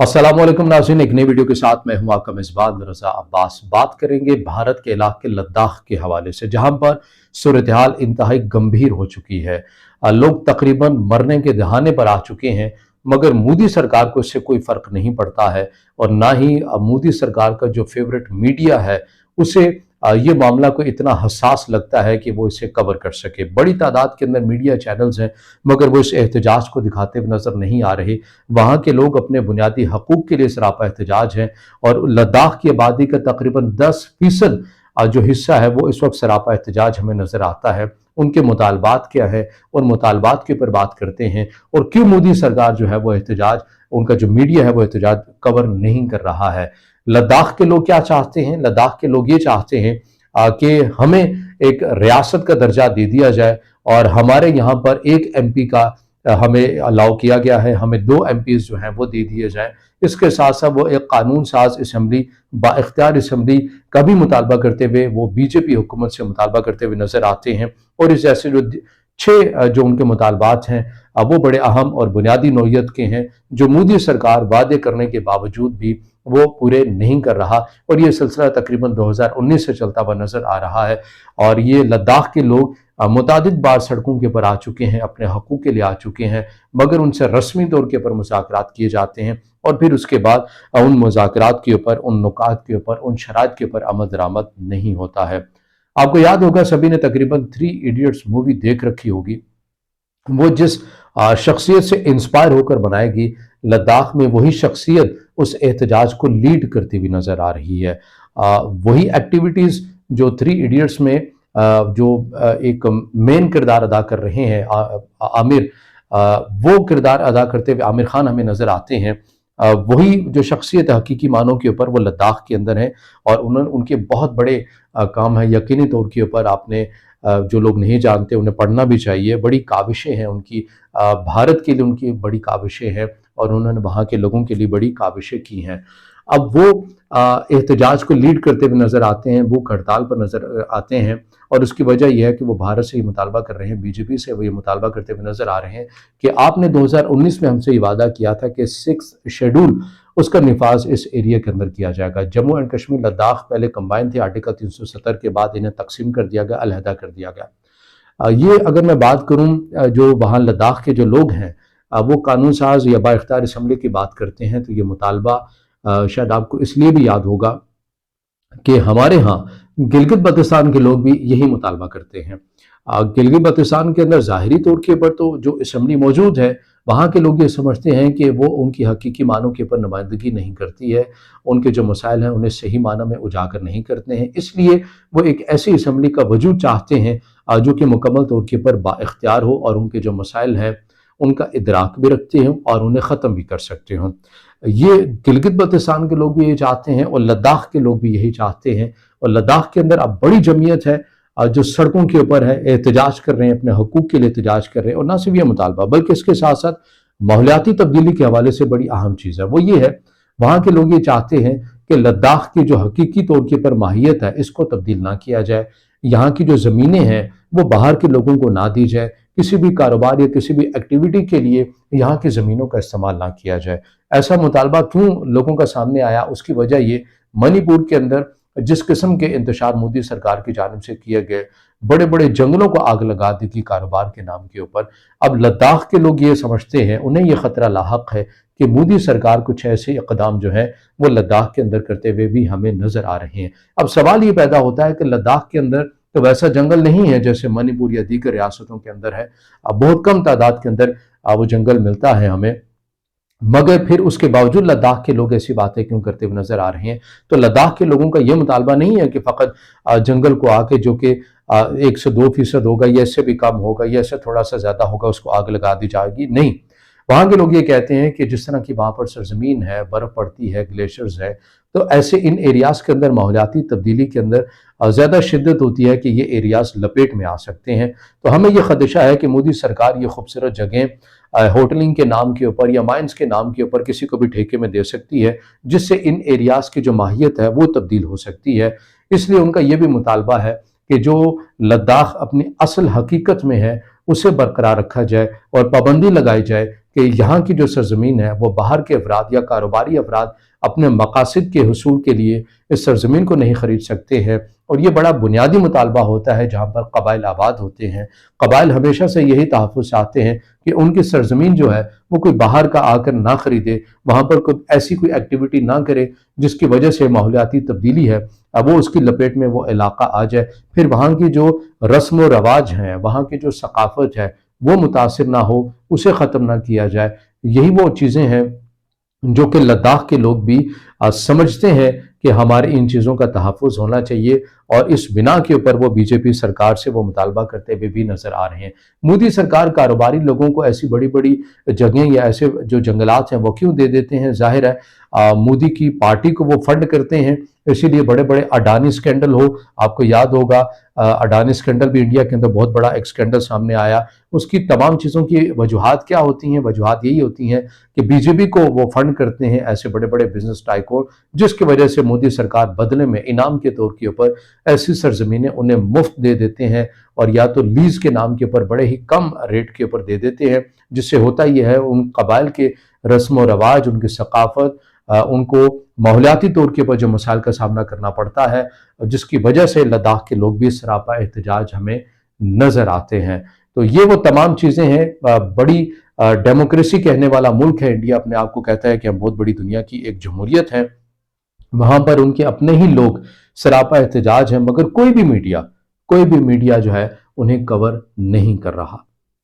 अस्सलाम वालेकुम नाज़रीन, एक नई वीडियो के साथ मैं हूं आपका मेज़बान रज़ा अब्बास। बात करेंगे भारत के इलाके लद्दाख के हवाले से, जहां पर सूरत हाल इंतहाई गंभीर हो चुकी है। लोग तकरीबन मरने के दहाने पर आ चुके हैं, मगर मोदी सरकार को इससे कोई फ़र्क नहीं पड़ता है और ना ही मोदी सरकार का जो फेवरेट मीडिया है उसे ये मामला को इतना हसास लगता है कि वो इसे कवर कर सके। बड़ी तादाद के अंदर मीडिया चैनल्स हैं, मगर वो इस एहतजाज को दिखाते हुए नज़र नहीं आ रहे। वहाँ के लोग अपने बुनियादी हकूक़ के लिए सरापा एहतजाज हैं और लद्दाख की आबादी का तकरीबन 10% जो हिस्सा है वो इस वक्त सरापा एहतजाज हमें नज़र आता है। उनके मुतालबात क्या है, उन मुतालबात के ऊपर बात करते हैं और क्यों मोदी सरकार जो है वो एहतजाज, उनका जो मीडिया है वो एहतजाज कवर नहीं कर रहा है। लद्दाख के लोग क्या चाहते हैं? लद्दाख के लोग ये चाहते हैं कि हमें एक रियासत का दर्जा दे दिया जाए और हमारे यहाँ पर एक एमपी का हमें अलाउ किया गया है, हमें 2 एमपीज़ जो हैं वो दे दिए जाएँ। इसके साथ साथ वो एक कानून साज असम्बली, बाइख्तियार असम्बली का भी मुतालबा करते हुए वो बीजेपी हुकूमत से मुतालबा करते हुए नज़र आते हैं और इस जैसे जो 6 जो उनके मुतालबात हैं वो बड़े अहम और बुनियादी नौइयत के हैं, जो मोदी सरकार वादे करने के बावजूद भी वो पूरे नहीं कर रहा और ये सिलसिला तकरीबन 2019 से चलता हुआ नज़र आ रहा है। और ये लद्दाख के लोग मुतादिद बार सड़कों के ऊपर आ चुके हैं, अपने हकूक़ के लिए आ चुके हैं, मगर उनसे रस्मी तौर के ऊपर मुज़ाकरात किए जाते हैं और फिर उसके बाद उन मुज़ाकरात के ऊपर, उन नुकात के ऊपर, उन शराइत के ऊपर अमल दरामद नहीं होता है। आपको याद होगा, सभी ने तकरीबन 3 इडियट्स मूवी देख रखी होगी। वो जिस शख्सियत से इंस्पायर होकर बनाएगी, लद्दाख में वही शख्सियत उस एहतजाज को लीड करती हुई नज़र आ रही है। वही एक्टिविटीज़ जो 3 इडियट्स में जो एक मेन किरदार अदा कर रहे हैं आमिर, वो किरदार अदा करते हुए आमिर खान हमें नज़र आते हैं। वही जो शख्सियत हकीकी मानों के ऊपर वो लद्दाख के अंदर है और उन्होंने उनके बहुत बड़े काम है। यकीनी तौर के ऊपर आपने जो लोग नहीं जानते उन्हें पढ़ना भी चाहिए। बड़ी काविशें हैं उनकी, भारत के लिए उनकी बड़ी काविशें हैं और उन्होंने वहाँ के लोगों के लिए बड़ी काविशें की हैं। अब वो एहतजाज को लीड करते हुए नज़र आते हैं, भूख हड़ताल पर नज़र आते हैं और उसकी वजह यह है कि वो भारत से ये मुतालबा कर रहे हैं, बीजेपी से वो ये मुतालबा करते हुए नज़र आ रहे हैं कि आपने 2019 में हमसे ये वादा किया था कि 6 शेड्यूल उसका निफाज इस एरिया के अंदर किया जाएगा। जम्मू एंड कश्मीर लद्दाख पहले कंबाइन थे, आर्टिकल 370 के बाद इन्हें तकसीम कर दिया गया, अलहदा कर दिया गया। ये अगर मैं बात करूँ जो वहाँ लद्दाख के जो लोग हैं वो कानून साज या बाइख्तियार असम्बली की बात करते हैं, तो ये मुतालबा शायद आपको इसलिए भी याद होगा कि हमारे यहाँ गिलगित बल्तिस्तान के लोग भी यही मुतालबा करते हैं। गिलगित बल्तिस्तान के अंदर ज़ाहिरी तौर के ऊपर तो जो असम्बली मौजूद है, वहाँ के लोग ये समझते हैं कि वो उनकी हकीकी मानों के ऊपर नुमाइंदगी नहीं करती है, उनके जो मसाइल हैं उन्हें सही मानों में उजागर नहीं करते हैं, इसलिए वो एक ऐसी असम्बली का वजूद चाहते हैं जो कि मुकम्मल तौर के ऊपर बाइख्तियार हो और उनके जो मसाइल हैं उनका इदराक भी रखते हों और उन्हें ख़त्म भी कर सकते हों। ये गिलगित बल्तिस्तान के लोग भी ये चाहते हैं और लद्दाख के लोग भी यही चाहते हैं और लद्दाख के अंदर अब बड़ी जमीयत है जो सड़कों के ऊपर है, एहतजाज कर रहे हैं, अपने हकूक़ के लिए एहतजाज कर रहे हैं और ना सिर्फ ये मुतालबा बल्कि इसके साथ साथ माहौलियाती तब्दीली के हवाले से बड़ी अहम चीज़ है, वो ये है वहाँ के लोग ये चाहते हैं कि लद्दाख की जो हकीकी तौर के ऊपर माहियत है इसको तब्दील ना किया जाए, यहाँ की जो ज़मीनें हैं वो बाहर के लोगों को ना दी जाए, किसी भी कारोबार या किसी भी एक्टिविटी के लिए यहाँ की ज़मीनों का इस्तेमाल ना किया जाए। ऐसा मुतालबा क्यों लोगों का सामने आया, उसकी वजह ये मणिपुर के अंदर जिस किस्म के इंतशार मोदी सरकार की जानिब से किए गए, बड़े बड़े जंगलों को आग लगा दी थी कारोबार के नाम के ऊपर। अब लद्दाख के लोग ये समझते हैं, उन्हें ये ख़तरा लाहक है कि मोदी सरकार कुछ ऐसे इक़दाम जो हैं वो लद्दाख के अंदर करते हुए भी हमें नज़र आ रहे हैं। अब सवाल ये पैदा होता है कि लद्दाख के अंदर तो वैसा जंगल नहीं है जैसे मणिपुर या दीगर रियासतों के अंदर है। अब बहुत कम तादाद के अंदर वो जंगल मिलता है हमें, मगर फिर उसके बावजूद लद्दाख के लोग ऐसी बातें क्यों करते हुए नजर आ रहे हैं? तो लद्दाख के लोगों का यह मुतालबा नहीं है कि फ़कत जंगल को आके जो कि 1 से 2% होगा या इससे भी कम होगा या इससे थोड़ा सा ज़्यादा होगा उसको आग लगा दी जाएगी, नहीं। वहाँ के लोग ये कहते हैं कि जिस तरह की वहाँ पर सरजमीन है, बर्फ़ पड़ती है, ग्लेशियर्स है, तो ऐसे इन एरियाज़ के अंदर माहौलियाती तब्दीली के अंदर ज़्यादा शिद्दत होती है कि ये एरियाज़ लपेट में आ सकते हैं। तो हमें ये खदशा है कि मोदी सरकार ये खूबसूरत जगहें होटलिंग के नाम के ऊपर या माइंस के नाम के ऊपर किसी को भी ठेके में दे सकती है, जिससे इन एरियाज़ की जो माहियत है वो तब्दील हो सकती है। इसलिए उनका ये भी मुतालबा है कि जो लद्दाख अपनी असल हकीकत में है उसे बरकरार रखा जाए और पाबंदी लगाई जाए کہ यहाँ की जो सरजमीन है वो बाहर के अफराद या कारोबारी अफराद अपने मकासद के हुसूल के लिए इस सरजमीन को नहीं खरीद सकते हैं। और ये बड़ा बुनियादी मुतालबा होता है जहाँ पर कबाइल आबाद होते हैं। कबाइल हमेशा से यही तहफ़्फ़ुज़ चाहते हैं कि उनकी सरजमीन जो है वो कोई बाहर का आकर ना खरीदे, वहाँ पर कोई ऐसी कोई एक्टिविटी ना करे जिसकी वजह से माहौलियाती तब्दीली है अब वो उसकी लपेट में वो इलाका आ जाए, फिर वहाँ की जो रस्म व रवाज हैं, वहाँ की जो सकाफत है वो मुतासिर ना हो, उसे ख़त्म ना किया जाए। यही वो चीज़ें हैं जो कि लद्दाख के लोग भी समझते हैं कि हमारे इन चीज़ों का तहफ़्फ़ुज़ होना चाहिए, और इस बिना के ऊपर वो बीजेपी सरकार से वो मुतालबा करते हुए भी नज़र आ रहे हैं। मोदी सरकार कारोबारी लोगों को ऐसी बड़ी बड़ी जगहें या ऐसे जो जंगलात हैं वो क्यों दे देते हैं? ज़ाहिर है मोदी की पार्टी को वो फंड करते हैं, इसीलिए बड़े बड़े अडानी स्कैंडल हो, आपको याद होगा अडानी स्कैंडल भी इंडिया के अंदर बहुत बड़ा एक स्कैंडल सामने आया। उसकी तमाम चीज़ों की वजूहात क्या होती हैं? वजूहात यही होती हैं कि बीजेपी को वो फंड करते हैं ऐसे बड़े बड़े बिजनेस टाइकून, जिसकी वजह से मोदी सरकार बदले में इनाम के तौर के ऊपर ऐसी सरजमीनें उन्हें मुफ्त दे देते हैं, और या तो लीज के नाम के ऊपर बड़े ही कम रेट के ऊपर दे देते हैं, जिससे होता यह है उन कबाइल के रस्म व रवाज, उनकी सकाफत, उनको माहौलियाती तौर के ऊपर जो मसाइल का सामना करना पड़ता है, जिसकी वजह से लद्दाख के लोग भी सरापा एहतजाज हमें नजर आते हैं। तो ये वो तमाम चीज़ें हैं। बड़ी डेमोक्रेसी कहने वाला मुल्क है इंडिया, अपने आप को कहता है कि हम बहुत बड़ी दुनिया की एक जमहूरियत है, वहां पर उनके अपने ही लोग सरापा एहतजाज हैं, मगर कोई भी मीडिया जो है उन्हें कवर नहीं कर रहा।